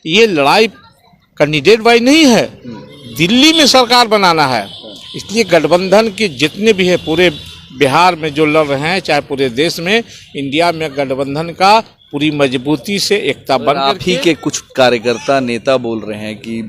ये लड़ाई candidate wise नहीं है, दिल्ली में सरकार बनाना है। इसलिए गठबंधन के जितने भी है पूरे बिहार में जो लड़ रहे हैं, चाहे पूरे देश में, इंडिया में गठबंधन का पूरी मजबूती से एकता बन। आप ही के कुछ कार्यकर्ता नेता बोल रहे हैं कि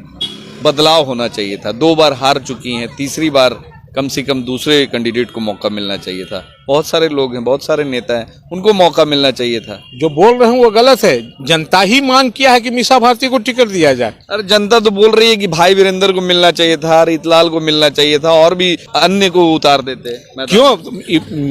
बदलाव होना चाहिए था, 2 बार हार चुकी हैं, तीसरी बार कम से कम दूसरे कैंडिडेट को मौका मिलना चाहिए था। बहुत सारे लोग हैं, बहुत सारे नेता हैं, उनको मौका मिलना चाहिए था। जो बोल रहे हैं वो गलत है। जनता ही मांग किया है कि मीसा भारती को टिकट दिया जाए। अरे जनता तो बोल रही है कि भाई वीरेंद्र को मिलना चाहिए था, रीतलाल को मिलना चाहिए था, और भी अन्य को उतार देते। क्यों?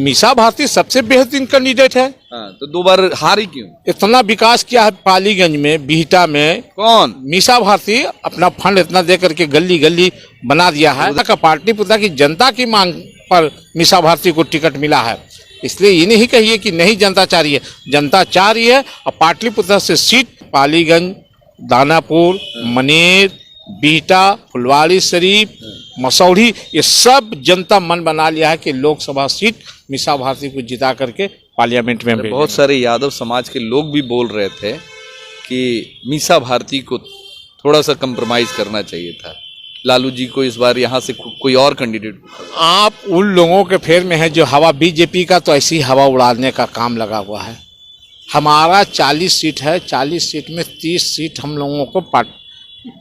मीसा भारती सबसे बेहतरीन कैंडिडेट है। हाँ, तो 2 बार हारी क्यों? इतना विकास किया है पालीगंज में, बिहटा में। कौन? मीसा भारती अपना फंड इतना दे करके गली गली बना दिया है। का पाटलिपुत्र की जनता की मांग पर मीसा भारती को टिकट मिला है। इसलिए ये नहीं कहिए कि नहीं जनता चाह रही है, जनता चाह रही है। और पाटलिपुत्र से सीट पालीगंज, दानापुर, मनेर, बिहटा, फुलवाड़ी शरीफ, मसौढ़ी, ये सब जनता मन बना लिया है कि लोकसभा सीट मीसा भारती को जिता करके पार्लियामेंट में। बहुत सारे यादव समाज के लोग भी बोल रहे थे कि मीसा भारती को थोड़ा सा कंप्रोमाइज करना चाहिए था, लालू जी को इस बार यहाँ से कोई और कैंडिडेट। आप उन लोगों के फेर में है जो हवा बीजेपी का तो ऐसी हवा उड़ाने का काम लगा हुआ है। हमारा 40 सीट है, 40 सीट में 30 सीट हम लोगों को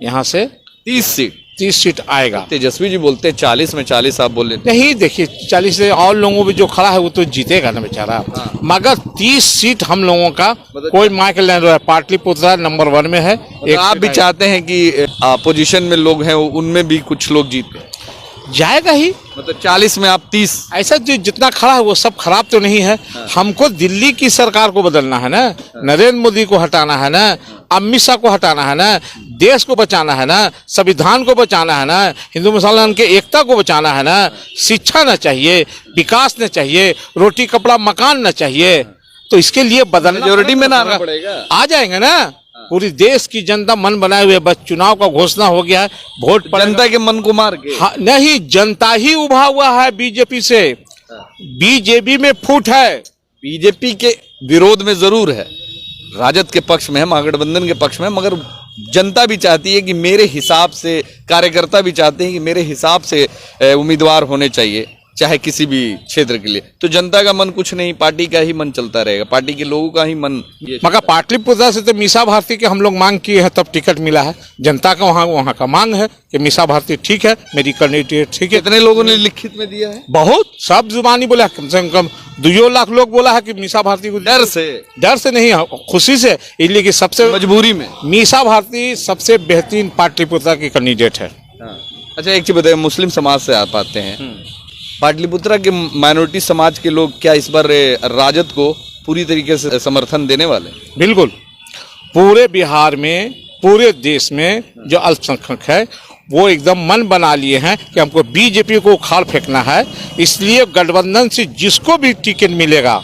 यहाँ से 30 सीट आएगा। तेजस्वी जी बोलते हैं 40 में 40, आप बोल लेते नहीं। देखिए 40 से और लोगों में जो खड़ा है वो तो जीतेगा ना बेचारा। हाँ। मगर 30 सीट हम लोगों का कोई माइक लैंड है। पाटलिपुत्र नंबर 1 में है। एक आप भी चाहते हैं कि अपोजिशन में लोग हैं उनमें भी कुछ लोग जीते? जाएगा ही। मतलब 40 में आप 30? ऐसा जो जितना खड़ा है वो सब खराब तो नहीं है। हाँ। हमको दिल्ली की सरकार को बदलना है ना। हाँ। नरेंद्र मोदी को हटाना है ना। अमित शाह को हटाना है ना। देश को बचाना है ना। संविधान को बचाना है ना। हिंदू मुसलमान के एकता को बचाना है ना। शिक्षा न चाहिए, विकास न चाहिए, रोटी कपड़ा मकान न चाहिए। तो इसके लिए बदलना, मेजॉरिटी में ना आना पड़ेगा। आ जाएंगे ना। पूरी देश की जनता मन बनाए हुए, बस चुनाव का घोषणा हो गया है, वोट जनता के मन को मार के। हाँ, नहीं, जनता ही उभा हुआ है बीजेपी से। बीजेपी में फूट है। बीजेपी के विरोध में जरूर है, राजद के पक्ष में है, महागठबंधन के पक्ष में, मगर जनता भी चाहती है कि मेरे हिसाब से, कार्यकर्ता भी चाहते हैं कि मेरे हिसाब से उम्मीदवार होने चाहिए, चाहे किसी भी क्षेत्र के लिए। तो जनता का मन कुछ नहीं, पार्टी का ही मन चलता रहेगा, पार्टी के लोगों का ही मन। मगर पाटलिपुत्र से तो मीसा भारती के हम लोग मांग किए हैं, तब टिकट मिला है। जनता का वहाँ का मांग है कि मीसा भारती ठीक है, मेरी कैंडिडेट ठीक है। कितने लोगों ने लिखित में दिया है? बहुत, सब जुबानी बोला, कम से कम 2 लाख लोग बोला है कि मीसा भारती को। डर से नहीं, खुशी से। इसलिए कि सबसे मजबूरी में मीसा भारती सबसे बेहतरीन पाटलिपुत्र की कैंडिडेट है। अच्छा, एक चीज बताइए, मुस्लिम समाज से आप आते हैं, पाटलिपुत्र के माइनॉरिटी समाज के लोग क्या इस बार राजद को पूरी तरीके से समर्थन देने वाले? बिल्कुल। पूरे बिहार में, पूरे देश में जो अल्पसंख्यक है वो एकदम मन बना लिए हैं कि हमको बीजेपी को उखाड़ फेंकना है। इसलिए गठबंधन से जिसको भी टिकट मिलेगा,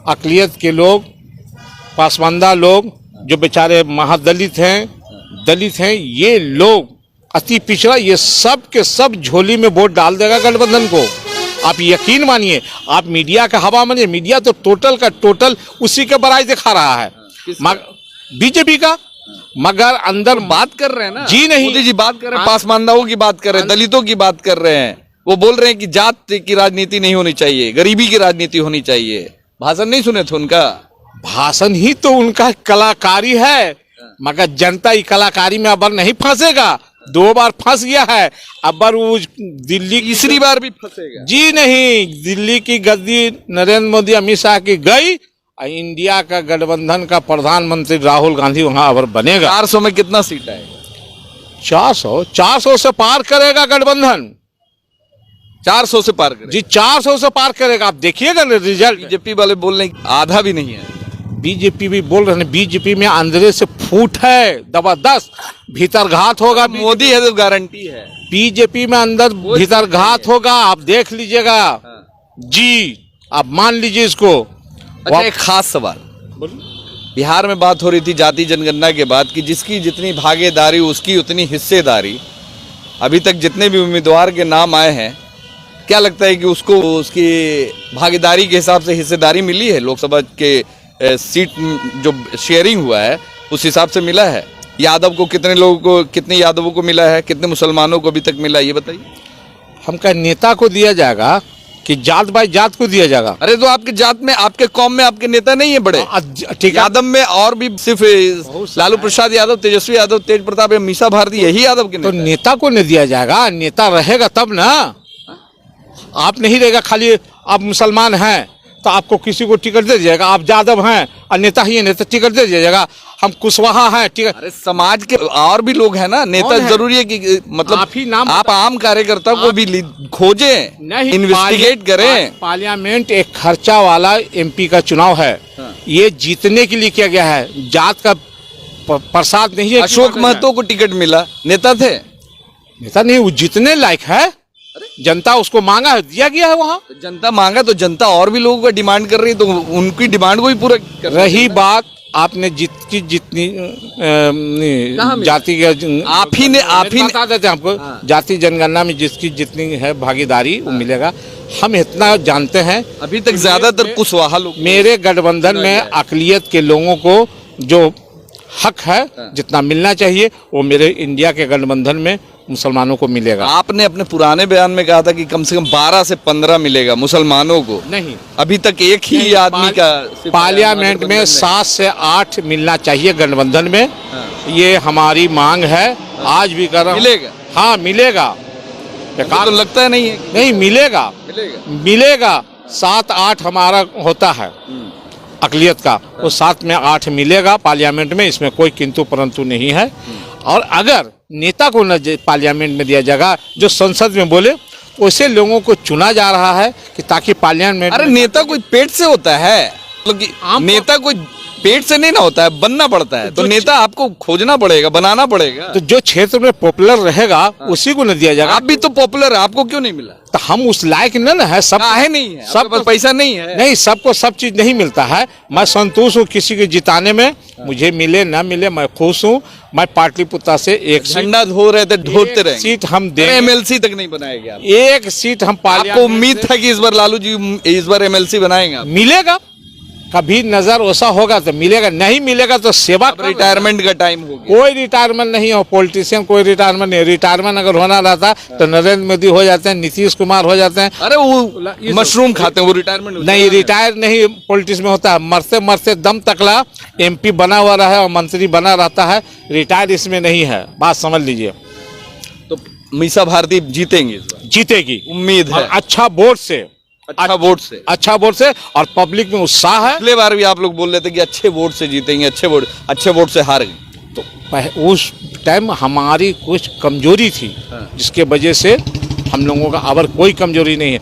अकलियत के लोग, पासमानदा लोग, जो बेचारे महादलित हैं, दलित हैं, ये लोग, अति पिछड़ा, ये सब के सब झोली में वोट डाल देगा गठबंधन को। आप यकीन मानिए, आप मीडिया का हवा मानिए, मीडिया तो टोटल का टोटल उसी के बराई दिखा रहा है, बीजेपी का। मगर अंदर बात कर रहे हैं ना जी, नहीं मोदी जी बात कर रहे हैं, पासमानदाओं की बात कर रहे हैं, दलितों की बात कर रहे हैं। वो बोल रहे हैं कि जात की राजनीति नहीं होनी चाहिए, गरीबी की राजनीति होनी चाहिए। भाषण नहीं सुने थे उनका? भाषण ही तो उनका कलाकारी है, मगर जनता ही कलाकारी में अब नहीं फंसेगा। 2 बार फंस गया है, अब वो दिल्ली तीसरी बार भी फंसेगा। जी नहीं, दिल्ली की गद्दी नरेंद्र मोदी, अमित शाह की गई, इंडिया का गठबंधन का प्रधानमंत्री राहुल गांधी वहां अब बनेगा। 400 में कितना सीट आएगा? 400 से पार करेगा गठबंधन। 400 से पार करेगा? जी, 400 से पार करेगा। आप देखिएगा रिजल्ट। बीजेपी वाले बोल रहे हैं आधा भी नहीं है। बीजेपी भी बोल रहे हैं, बीजेपी में अंदर से फूट है जबरदस्त, भीतर घात होगा। मोदी है तो गारंटी है, बीजेपी में अंदर भीतर घात होगा, आप देख लीजिएगा। जी, आप मान लीजिए इसको। अच्छा, एक खास सवाल, बिहार में बात हो रही थी जाति जनगणना के बाद कि जिसकी जितनी भागीदारी उसकी उतनी हिस्सेदारी। अभी तक जितने भी उम्मीदवार के नाम आए हैं, क्या लगता है कि उसको उसकी भागीदारी के हिसाब से हिस्सेदारी मिली है? लोकसभा के सीट जो शेयरिंग हुआ है उस हिसाब से मिला है? यादव को कितने लोगों को, कितने यादवों को मिला है, कितने मुसलमानों को अभी तक मिला है, ये बताइए। हम क्या नेता को दिया जाएगा कि जात बाई जात को दिया जाएगा? अरे तो आपके जात में, आपके कौम में आपके नेता नहीं है बड़े? ठीक है, यादव में और भी सिर्फ लालू प्रसाद यादव, तेजस्वी यादव, तेज प्रताप या मीसा भारती, यही यादव के तो नेता नेता को नहीं दिया जाएगा? नेता रहेगा तब ना। आप नहीं रहेगा, खाली आप मुसलमान हैं तो आपको किसी को टिकट दे दिया जाएगा, आप यादव हैं और नेता ही है, नेता टिकट दे दिया जाएगा। हम कुशवाहा हैं, टिकट। अरे समाज के और भी लोग हैं ना, नेता है? जरूरी है कि मतलब आप ही नाम आप आम कार्यकर्ता को भी खोजें, नहीं, इन्वेस्टिगेट करें। पार्लियामेंट एक खर्चा वाला एमपी का चुनाव है। ये जीतने के लिए किया गया है, जात का प्रसाद नहीं है। अशोक महतो को टिकट मिला, नेता थे? नेता नहीं, वो जीतने लायक है, जनता उसको मांगा है, दिया गया है। वहाँ तो जनता मांगा तो जनता और भी लोगों का डिमांड कर रही है, तो उनकी डिमांड को भी पूरा कर रही बात आपने जितनी जाति आप ही ने बता देते हैं आपको, जाति जनगणना में जिसकी जितनी है भागीदारी वो मिलेगा। हम इतना जानते हैं, अभी तक ज्यादातर कुशवाहा लोग, मेरे गठबंधन में अकलियत के लोगों को जो हक है, जितना मिलना चाहिए, वो मेरे इंडिया के गठबंधन में मुसलमानों को मिलेगा। आपने अपने पुराने बयान में कहा था कि कम से कम 12 से 15 मिलेगा मुसलमानों को, नहीं, अभी तक एक ही आदमी का पार्लियामेंट में 7 से 8 मिलना चाहिए गठबंधन में। ये हमारी मांग है, आज भी कर रहा हूं। मिलेगा? हाँ मिलेगा, तो लगता है नहीं है। नहीं मिलेगा, मिलेगा 7-8 हमारा होता है अकलियत का, वो 7 में 8 मिलेगा पार्लियामेंट में, इसमें कोई किंतु परंतु नहीं है। और अगर नेता को न पार्लियामेंट में दिया जाएगा जो संसद में बोले, वैसे लोगों को चुना जा रहा है कि ताकि पार्लियामेंट। अरे नेता कोई पेट से होता है, मतलब कि नेता कोई पेट से नहीं ना होता है, बनना पड़ता है। तो नेता आपको खोजना पड़ेगा, बनाना पड़ेगा। तो जो क्षेत्र में पॉपुलर रहेगा उसी को न दिया जाएगा। आप भी तो पॉपुलर है, आपको क्यों नहीं मिला? तो हम उस लायक न है, सब है नहीं है, सब पैसा नहीं है। नहीं, सबको सब चीज नहीं मिलता है। मैं संतुष्ट हूँ किसी के जिताने में, मुझे मिले ना मिले मैं खुश हूँ। मैं पाटलिपुत्र से एक झंडा धो रहे थे, ढोते रहे, सीट हम देंगे, एमएलसी तक नहीं बनाएंगे आप। एक सीट हम आपको उम्मीद था कि इस बार लालू जी इस बार एमएलसी बनाएंगे? मिलेगा, कभी नजर वैसा होगा तो मिलेगा, नहीं मिलेगा तो सेवा। रिटायरमेंट का टाइम हो गया। कोई रिटायरमेंट नहीं हो, पॉलिटिशियन कोई रिटायरमेंट नहीं। रिटायरमेंट अगर होना रहता तो नरेंद्र मोदी हो जाते हैं, नीतीश कुमार हो जाते हैं। अरे वो मशरूम खाते हैं, वो रिटायरमेंट नहीं, रिटायर नहीं पॉलिटिक्स में होता है, मरते मरते दम तकला एमपी बना हुआ रहा है और मंत्री बना रहता है, रिटायर इसमें नहीं है, बात समझ लीजिए। तो मीसा भारती जीतेंगे इस बार? जीतेगी, उम्मीद है। अच्छा वोट से, अच्छा वोट से, अच्छा वोट से, और पब्लिक में उत्साह है। पिछले बार भी आप लोग बोल रहे थे कि अच्छे वोट से जीतेंगे, अच्छे वोट से हार गए। तो उस टाइम हमारी कुछ कमजोरी थी, जिसके वजह से हम लोगों का अबर कोई कमजोरी नहीं है।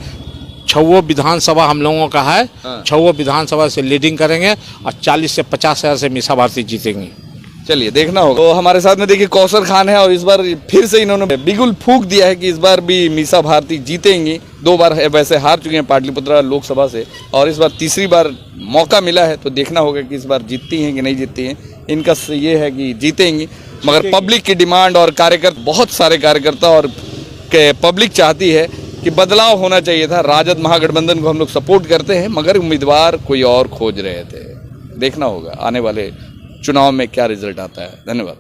6 विधानसभा हम लोगों का है, 6 विधानसभा से लीडिंग करेंगे और 40 से 50 हजार से मीसा भारती जीतेंगी। चलिए देखना होगा। तो हमारे साथ में देखिए कौसर खान है, और इस बार फिर से इन्होंने बिगुल फूंक दिया है कि इस बार भी मीसा भारती जीतेंगी। 2 बार वैसे हार चुके हैं पाटलिपुत्र लोकसभा से, और इस बार तीसरी बार मौका मिला है, तो देखना होगा कि इस बार जीतती हैं कि नहीं जीतती हैं। इनका ये है कि जीतेंगी, मगर पब्लिक की डिमांड और कार्यकर्ता, बहुत सारे कार्यकर्ता और पब्लिक चाहती है कि बदलाव होना चाहिए था। राजद महागठबंधन को हम लोग सपोर्ट करते हैं, मगर उम्मीदवार कोई और खोज रहे थे। देखना होगा आने वाले चुनाव में क्या रिजल्ट आता है। धन्यवाद।